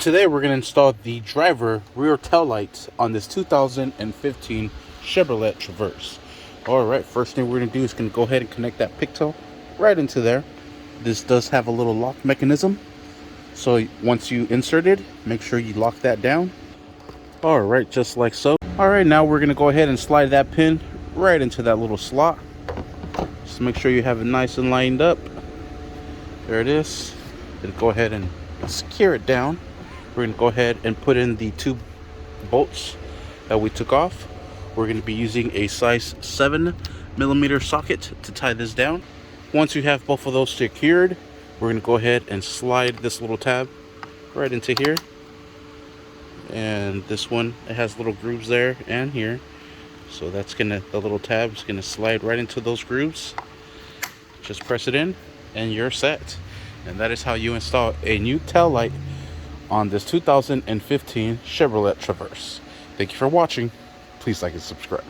Today we're going to install the driver rear tail lights on this 2015 Chevrolet Traverse. Alright, first thing we're going to do is going to go ahead and connect that pigtail right into there. This does have a little lock mechanism, so once you insert it, make sure you lock that down. Alright, just like so. Alright, now we're going to go ahead and slide that pin right into that little slot. Just make sure you have it nice and lined up. There it is. Then go ahead and secure it down. We're going to go ahead and put in the two bolts that we took off. We're going to be using a size 7mm socket to tie this down. Once you have both of those secured, we're going to go ahead and slide this little tab right into here. And this one, it has little grooves there and here. So that's the little tab is going to slide right into those grooves. Just press it in and you're set. And that is how you install a new tail light on this 2015 Chevrolet Traverse. Thank you for watching. Please like and subscribe.